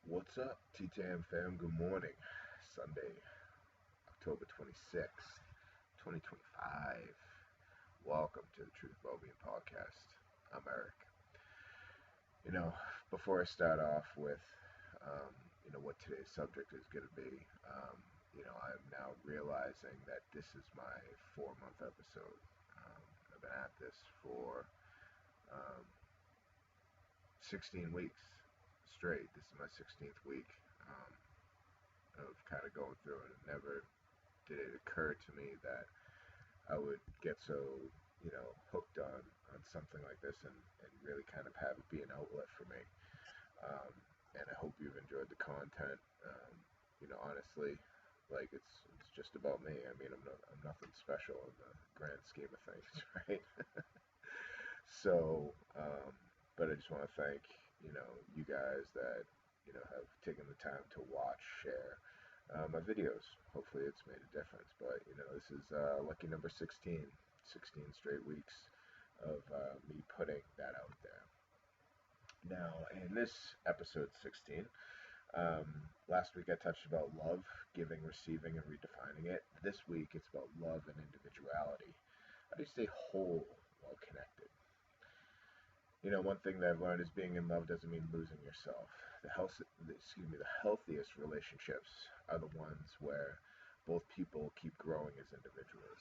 What's up, TTM fam? Good morning. Sunday, October 26th, 2025. Welcome to the Truth Wellbeing Podcast. I'm Eric. You know, before I start off with, what today's subject is going to be, I'm now realizing that this is my 4 month episode. I've been at this for um, 16 weeks straight. This is my 16th week. Of kind of going through it. And never did it occur to me that I would get so, hooked on something like this and really kind of have it be an outlet for me. Um, and I hope you've enjoyed the content. Honestly, like it's just about me. I mean, I'm nothing special in the grand scheme of things, right? So, but I just want to thank you guys that have taken the time to watch, share my videos. Hopefully, it's made a difference. But this is lucky number 16, 16 straight weeks of me putting that out there. Now, in this episode 16, last week I touched about love, giving, receiving, and redefining it. This week it's about love and individuality. How do you stay whole while connected? One thing that I've learned is being in love doesn't mean losing yourself. The healthiest relationships are the ones where both people keep growing as individuals.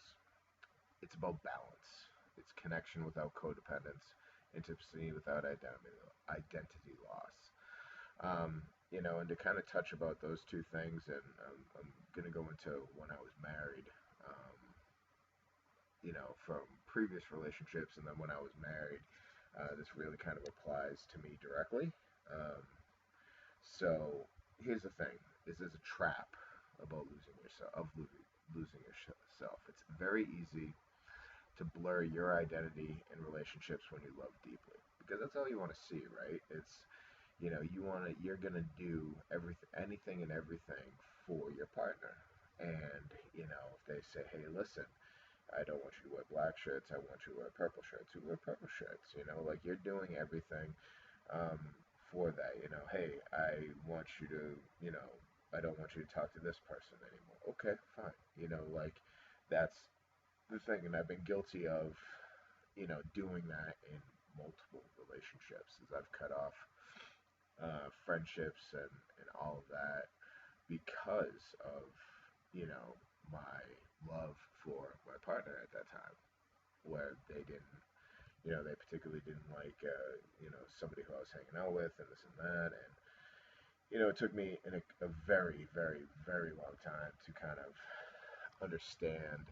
It's about balance. It's connection without codependence, intimacy without identity loss. And to kind of touch about those two things, and I'm going to go into when I was married, from previous relationships, and then when I was married, this really kind of applies to me directly. Um, so here's the thing: is there's a trap about losing yourself. It's very easy to blur your identity in relationships when you love deeply, because that's all you want to see, right? It's you're gonna do anything and everything for your partner, and if they say, hey, listen, I don't want you to wear black shirts. I want you to wear purple shirts. You wear purple shirts. Like you're doing everything um, for that. Hey, I want you to, I don't want you to talk to this person anymore. Okay, fine. Like that's the thing. And I've been guilty of, doing that in multiple relationships as I've cut off friendships and all of that because of, my love for my partner at that time, where they didn't, they particularly didn't like, somebody who I was hanging out with and this and that. And, it took me a very, very, very long time to kind of understand,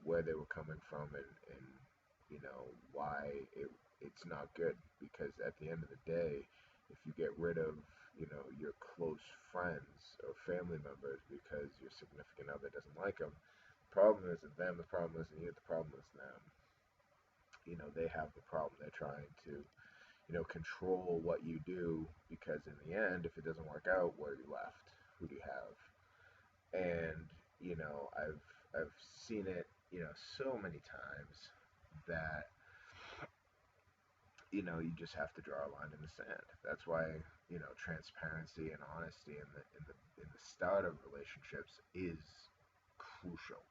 where they were coming from and why it's not good. Because at the end of the day, if you get rid of, your close friends or family members because your significant other doesn't like them, the problem isn't them, the problem isn't you, the problem is them. They have the problem. They're trying to, control what you do because in the end, if it doesn't work out, where are you left? Who do you have? And, I've seen it, so many times that, you just have to draw a line in the sand. That's why, transparency and honesty in the start of relationships is crucial.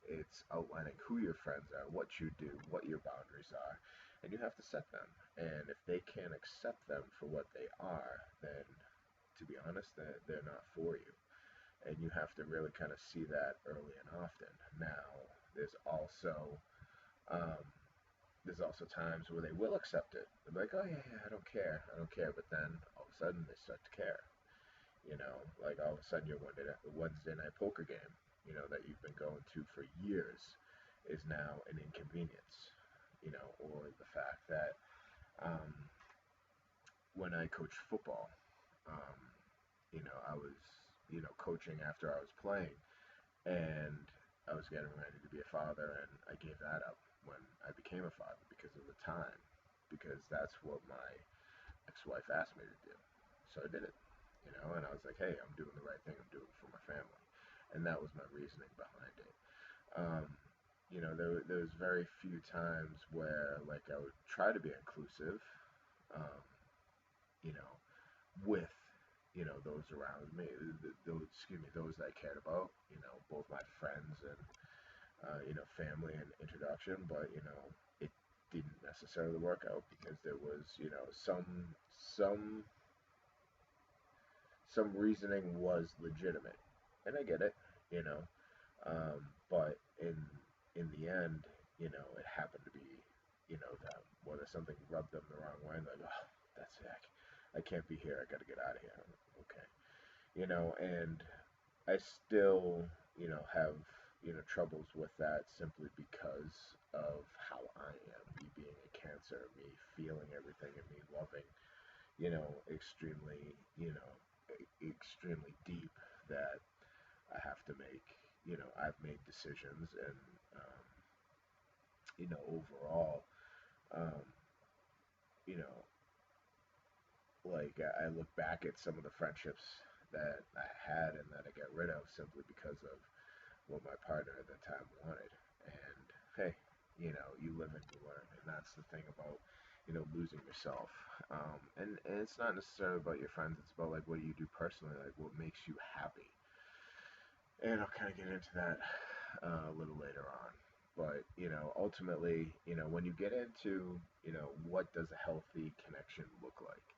It's outlining who your friends are, what you do, what your boundaries are, and you have to set them. And if they can't accept them for what they are, then, to be honest, they're not for you. And you have to really kind of see that early and often. Now, there's also um, there's also times where they will accept it. They're like, oh yeah, I don't care, I don't care. But then all of a sudden they start to care. Like all of a sudden your Wednesday night poker game, that you've been going to for years, is now an inconvenience. Or the fact that um, when I coached football, um, I was, coaching after I was playing, and I was getting ready to be a father, and I gave that up when I became a father because of the time, because that's what my ex-wife asked me to do. So I did it, and I was like, hey, I'm doing the right thing. I'm doing it for my family, and that was my reasoning behind it. Um, there was very few times where I would try to be inclusive, um, you know, with those around me, those, excuse me, those that I cared about, both my friends and, family and introduction, but, it didn't necessarily work out because there was, some, some reasoning was legitimate. And I get it, you know, but in the end, it happened to be, them. Whether something rubbed them the wrong way, like, oh, that's it. I can't be here. I got to get out of here. Okay, and I still, have, troubles with that simply because of how I am. Me being a Cancer, me feeling everything, and me loving, extremely, extremely deep that I have to make, I've made decisions and, overall, um, you know, like I look back at some of the friendships that I had and that I got rid of simply because of what my partner at the time wanted. And hey, you live and you learn, and that's the thing about losing yourself. And it's not necessarily about your friends; it's about like what do you do personally, like what makes you happy. And I'll kind of get into that a little later on. But ultimately, when you get into what does a healthy connection look like?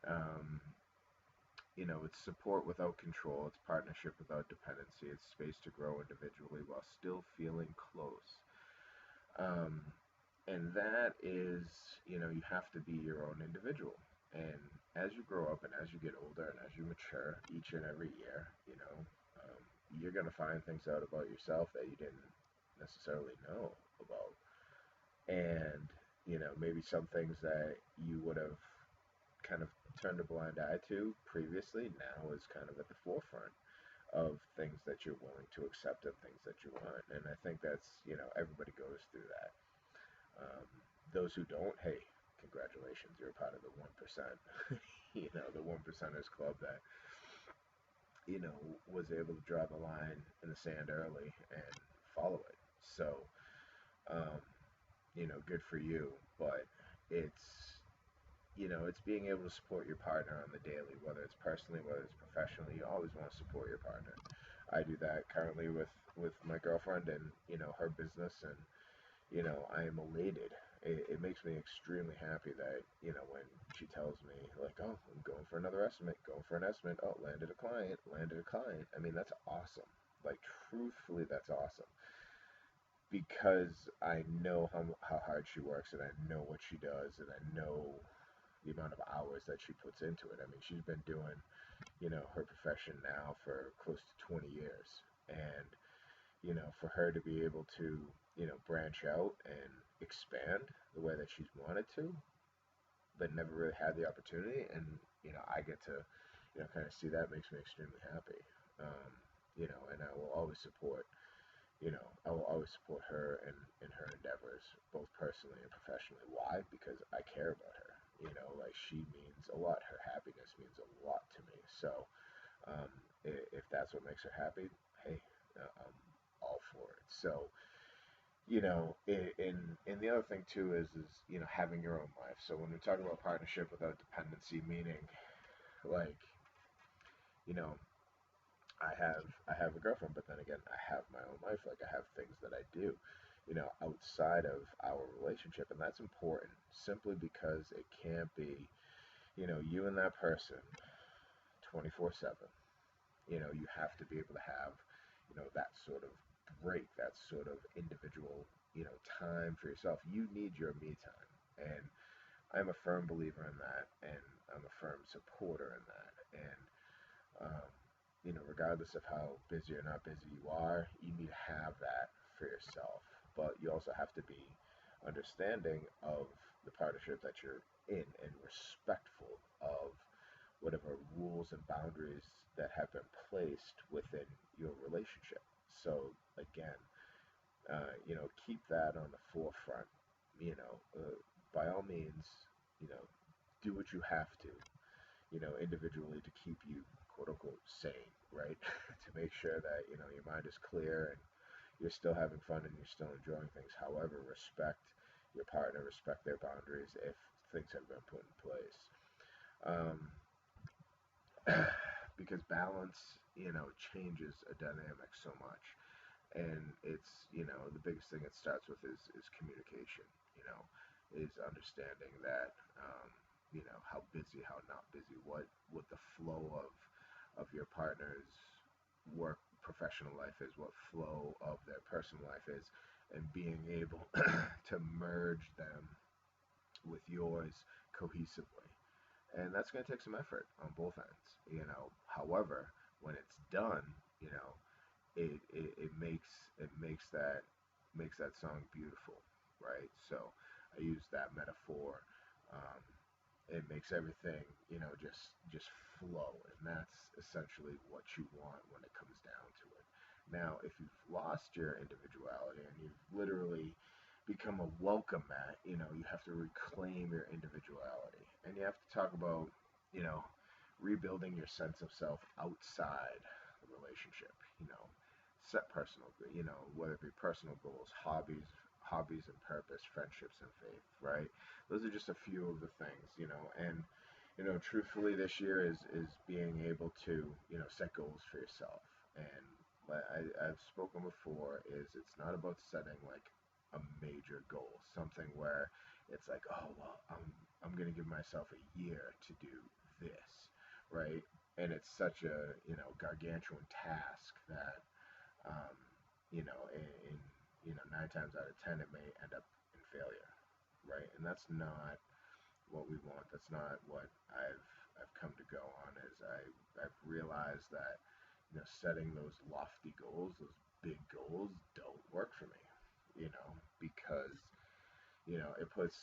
Um, it's support without control, it's partnership without dependency, it's space to grow individually while still feeling close. Um, and that is, you have to be your own individual. And as you grow up and as you get older and as you mature each and every year, you're going to find things out about yourself that you didn't necessarily know about. And, maybe some things that you would have kind of turned a blind eye to previously now is kind of at the forefront of things that you're willing to accept and things that you want. And I think that's, everybody goes through that. Um, those who don't, hey, congratulations, you're a part of the 1%. The 1%ers club that, was able to draw the line in the sand early and follow it. So, um, good for you. But it's, it's being able to support your partner on the daily, whether it's personally, whether it's professionally. You always want to support your partner. I do that currently with my girlfriend and her business, and I am elated. It makes me extremely happy that when she tells me like, oh, I'm going for another estimate, going for an estimate. Oh, landed a client, landed a client. I mean, that's awesome. Like truthfully, that's awesome because I know how hard she works and I know what she does and I know the amount of hours that she puts into it. I mean, she's been doing, her profession now for close to 20 years. And, for her to be able to, branch out and expand the way that she's wanted to, but never really had the opportunity. And, I get to, kind of see that makes me extremely happy. And I will always support, I will always support her in her endeavors, both personally and professionally. Why? Because I care about her. Like she means a lot. Her happiness means a lot to me. So um, if that's what makes her happy, hey, I'm all for it. So and the other thing too is having your own life. So when we talk about partnership without dependency, meaning like you know I have a girlfriend, but then again, I have my own life. Like I have things that I do, outside of our relationship, and that's important simply because it can't be, you and that person 24/7. You have to be able to have, that sort of break, that sort of individual, time for yourself. You need your me time, and I'm a firm believer in that, and I'm a firm supporter in that, and um, regardless of how busy or not busy you are, you need to have that for yourself. But you also have to be understanding of the partnership that you're in and respectful of whatever rules and boundaries that have been placed within your relationship. So again, keep that on the forefront. By all means, you know, do what you have to, individually to keep you quote unquote sane, right? To make sure that, your mind is clear and you're still having fun and you're still enjoying things. However, respect your partner, respect their boundaries if things have been put in place. Um, because balance, changes a dynamic so much. And it's, the biggest thing it starts with is communication, you know, is understanding that, how busy, how not busy, what the flow of your partner's work professional life is, what flow of their personal life is, and being able to merge them with yours cohesively. And that's going to take some effort on both ends, however, when it's done, you know it makes that song beautiful, right? So I use that metaphor. Um, it makes everything, just flow, and that's essentially what you want when it comes down to it. Now, if you've lost your individuality and you've literally become a welcome mat, you have to reclaim your individuality, and you have to talk about, you know, rebuilding your sense of self outside the relationship. Set personal, whether it be personal goals, hobbies and purpose, friendships and faith, right? Those are just a few of the things, and truthfully, this year is being able to, set goals for yourself. And I've spoken before, is it's not about setting like a major goal, something where it's like, oh well, I'm gonna give myself a year to do this, right? And it's such a, gargantuan task that, um, nine times out of ten, it may end up in failure, right? And that's not what we want. That's not what I've come to go on. Is I've realized that, setting those lofty goals, those big goals, don't work for me, because it puts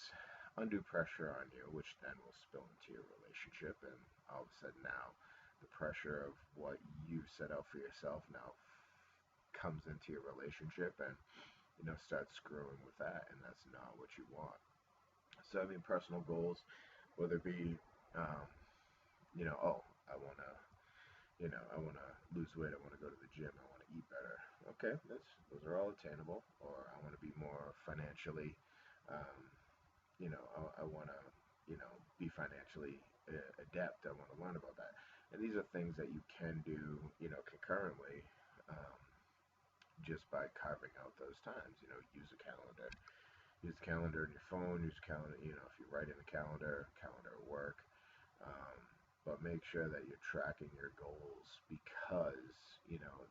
undue pressure on you, which then will spill into your relationship, and all of a sudden now the pressure of what you set out for yourself now comes into your relationship, and start screwing with that, and that's not what you want. So I mean, personal goals, whether it be, um, oh, I want to lose weight, I want to go to the gym, I want to eat better. Okay, those are all attainable. Or I want to be more financially, um, I want to, be financially adept. I want to learn about that. And these are things that you can do, concurrently, um, just by carving out those times. Use a calendar. Use a calendar in your phone. Use a calendar. If you write in a calendar at work. Um, but make sure that you're tracking your goals, because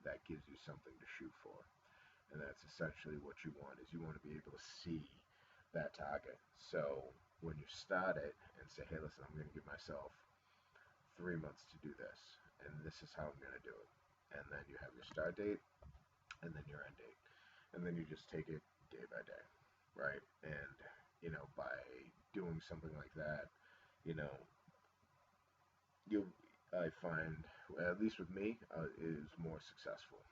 that gives you something to shoot for, and that's essentially what you want. Is you want to be able to see that target. So when you start it and say, hey, listen, I'm going to give myself 3 months to do this, and this is how I'm going to do it, and then you have your start date and then your end date, and then you just take it day by day, right? And by doing something like that, you know you I find, at least with me, is more successful.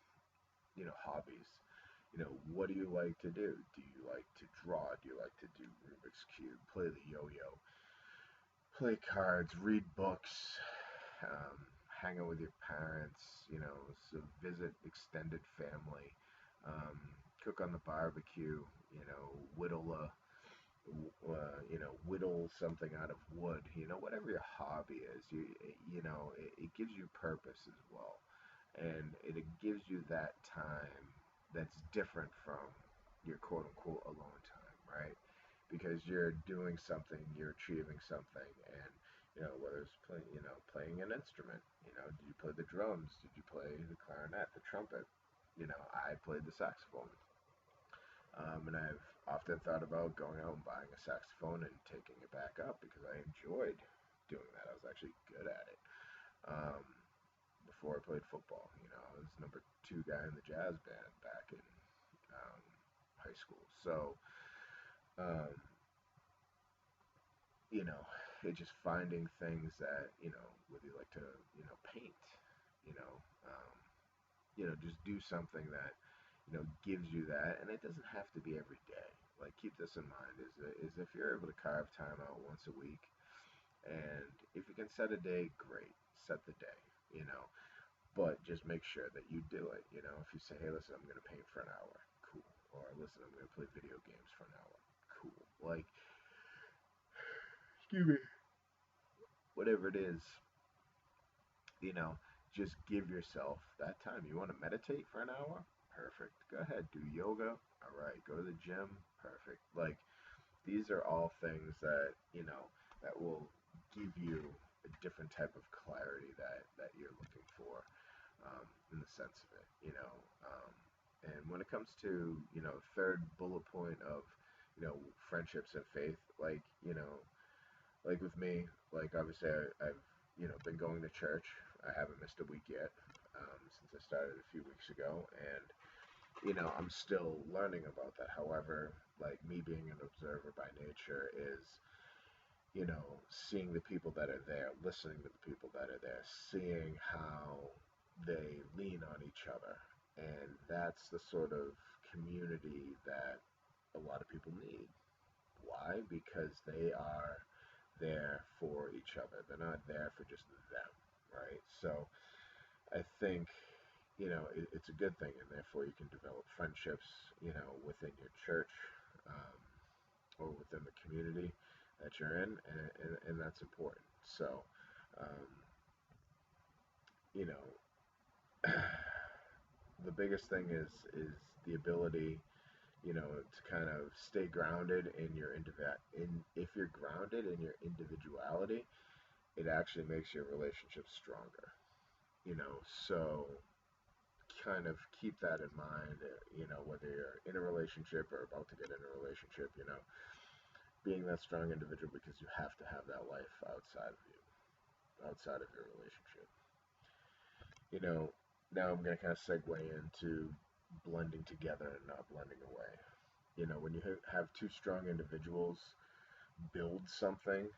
Hobbies. What do you like to do? Do you like to draw? Do you like to do Rubik's Cube? Play the yo-yo? Play cards? Read books? Um, hang out with your parents? So visit extended family. Cook on the barbecue. Whittle a whittle something out of wood, whatever your hobby is, it gives you purpose as well. And it gives you that time that's different from your quote unquote alone time, right? Because you're doing something, you're achieving something, and whether it's playing an instrument, did you play the drums? Did you play the clarinet, the trumpet? I played the saxophone. And I've often thought about going out and buying a saxophone and taking it back up, because I enjoyed doing that. I was actually good at it. Um, Before I played football, I was number two guy in the jazz band back in, um, high school. So, um, you know, it's just finding things that, whether you like to, paint, you know, um, just do something that, gives you that, and it doesn't have to be every day. Like, keep this in mind: is if you're able to carve time out once a week, and if you can set a day, great, set the day, but just make sure that you do it. If you say, hey, listen, I'm gonna paint for an hour, cool. Or listen, I'm gonna play video games for an hour, cool. Like, excuse me, whatever it is, You know, just give yourself that time. You want to meditate for an hour? Perfect. Go ahead, do yoga. All right, go to the gym. Perfect. Like, these are all things that, that will give you a different type of clarity that you're looking for, in the sense of it, and when it comes to, third bullet point of, friendships and faith, like, like with me, like obviously I've, been going to church. I haven't missed a week yet, since I started a few weeks ago, and I'm still learning about that. However, like me being an observer by nature is, seeing the people that are there, listening to the people that are there, seeing how they lean on each other. And that's the sort of community that a lot of people need. Why? Because they are there for each other. They're not there for just them, right? So I think, it's a good thing, and therefore you can develop friendships, within your church, um, or within the community that you're in, and that's important. So, um, you know, the biggest thing is the ability, to kind of stay grounded in your if you're grounded in your individuality, it actually makes your relationship stronger. So kind of keep that in mind, whether you're in a relationship or about to get in a relationship, being that strong individual, because you have to have that life outside of you, outside of your relationship. You know, Now I'm going to kind of segue into blending together and not blending away. When you have two strong individuals build something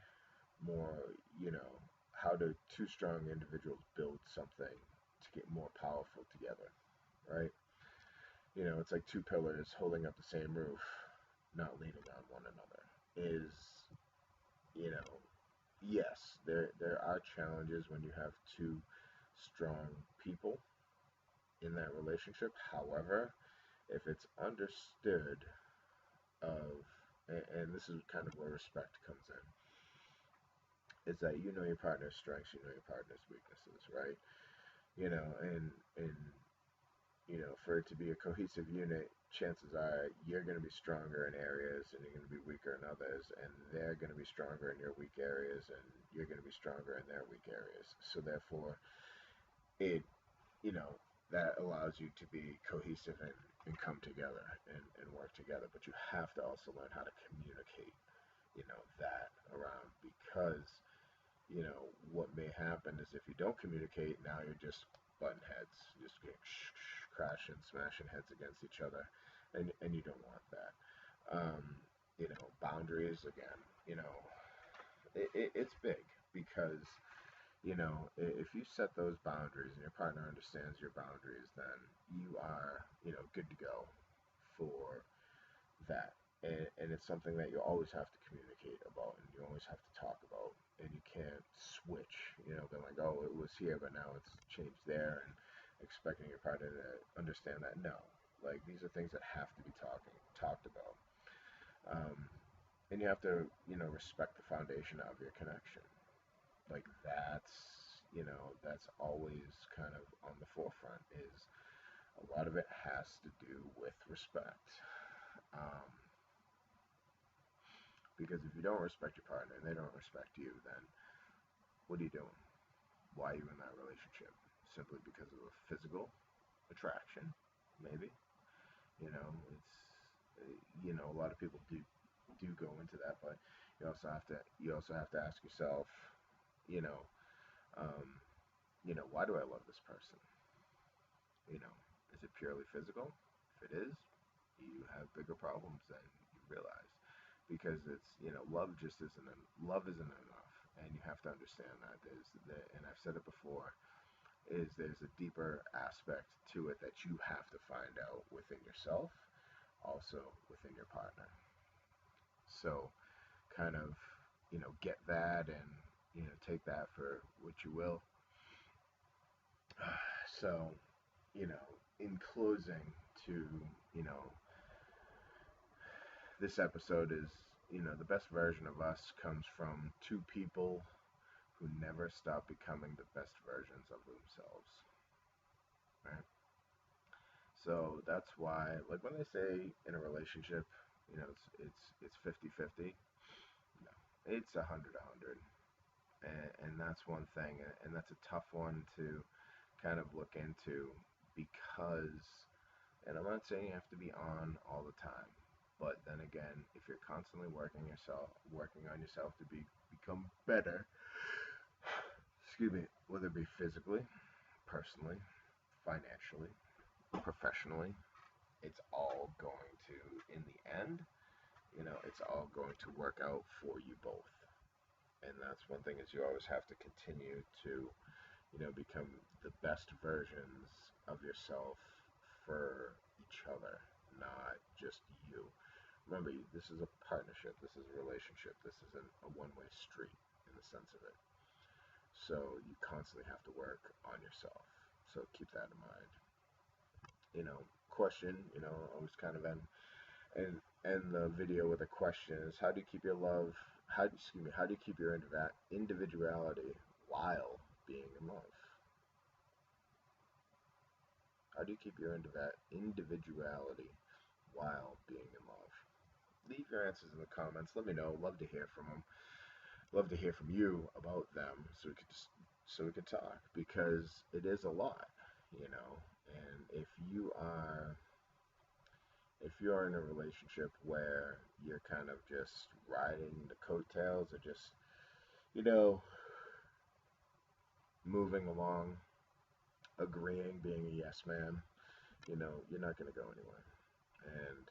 more, you know, how do two strong individuals build something to get more powerful together, right? It's like two pillars holding up the same roof, not leaning on one another. Is, you know, yes, there are challenges when you have two strong people in that relationship. However, if it's understood of, and this is kind of where respect comes in, is that you know your partner's strengths, you know your partner's weaknesses, right? And for it to be a cohesive unit, chances are you're going to be stronger in areas and you're going to be weaker in others, and they're going to be stronger in your weak areas and you're going to be stronger in their weak areas. So therefore, it, you know, that allows you to be cohesive and come together and work together. But you have to also learn how to communicate, that around, because what may happen is if you don't communicate, now you're just butting heads, just getting crashing, smashing heads against each other, and you don't want that. Boundaries again. It's big, because if you set those boundaries and your partner understands your boundaries, then you are good to go for that. And it's something that you always have to communicate about, and you always have to talk about, and you can't switch, being like, oh, it was here but now it's changed there, and expecting your partner to understand that. No, like, these are things that have to be talked about. um, and you have to respect the foundation of your connection. Like, that's always kind of on the forefront, is a lot of it has to do with respect. um, Because if you don't respect your partner and they don't respect you, then what are you doing? Why are you in that relationship? Simply because of a physical attraction, maybe. A lot of people do go into that, but you also have to ask yourself, you know, um, why do I love this person? Is it purely physical? If it is, you have bigger problems than you realize, because love isn't enough, and you have to understand that and I've said it before, is there's a deeper aspect to it that you have to find out within yourself, also within your partner. So kind of get that, and take that for what you will. So in closing, to you know this episode is, the best version of us comes from two people who never stop becoming the best versions of themselves, right? So that's why, like when they say in a relationship, it's 50-50. No, it's 100-100, and that's one thing, and that's a tough one to kind of look into because, and I'm not saying you have to be on all the time, but then again, if you're constantly working on yourself to become better, excuse me, whether it be physically, personally, financially, professionally, it's all going to, in the end, it's all going to work out for you both. And that's one thing is you always have to continue to, become the best versions of yourself for each other, not just you. Remember, this is a partnership, this is a relationship, this isn't a one-way street in the sense of it. So you constantly have to work on yourself. So keep that in mind. Question, always kind of end the video with a question is how do you keep your love, how do you keep your individuality while being in love? How do you keep your individuality while being in love? Leave your answers in the comments. Let me know. Love to hear from them. Love to hear from you about them, so we can talk because it is a lot, And if you are in a relationship where you're kind of just riding the coattails or just, you know, moving along, agreeing, being a yes man, you're not going to go anywhere. And,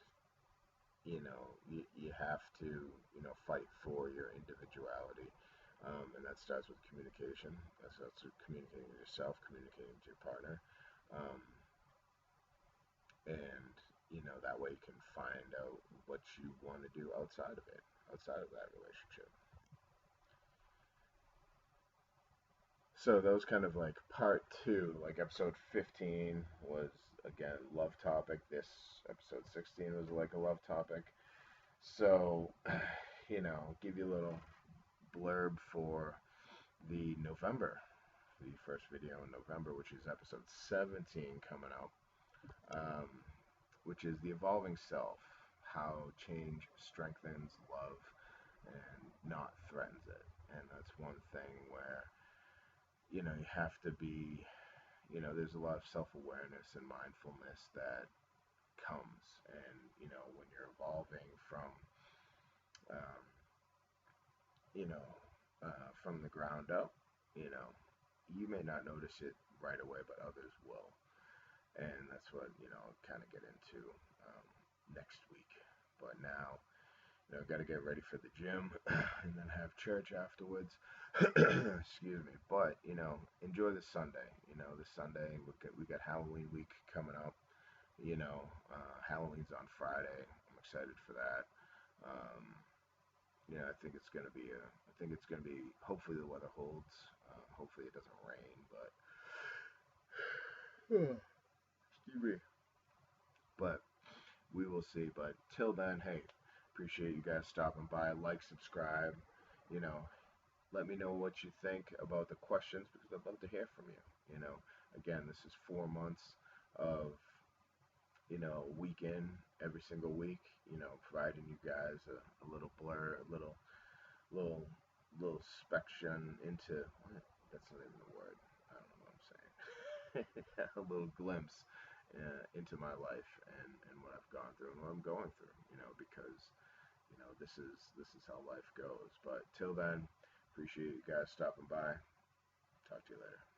you have to, fight for your individuality. And that starts with communication. That starts with communicating with yourself, communicating with your partner. Um, and, that way you can find out what you want to do outside of it, outside of that relationship. So that was kind of like part two. Like episode 15 was again love topic. This episode 16 was like a love topic. So, give you a little blurb for the November, the first video in November, which is episode 17 coming out, which is the evolving self, how change strengthens love and not threatens it. And that's one thing where, you have to be, there's a lot of self-awareness and mindfulness that comes. And, when you're evolving um, you know, from the ground up, you may not notice it right away, but others will. And that's what, I'll kind of get into next week. But now, got to get ready for the gym and then have church afterwards. Excuse me. But, enjoy the Sunday. This Sunday, we got Halloween week coming up. Halloween's on Friday. I'm excited for that. Um, I think it's gonna be hopefully the weather holds. Hopefully it doesn't rain, but excuse me. But we will see. But till then, hey, appreciate you guys stopping by. Like, subscribe. You know, let me know what you think about the questions because I'd love to hear from you. Again, this is 4 months of weekend every single week. Providing you guys a little blur, little little spection into that's not even a word. I don't know what I'm saying. A little glimpse into my life and what I've gone through and what I'm going through. Because this is how life goes. But till then, appreciate you guys stopping by. Talk to you later.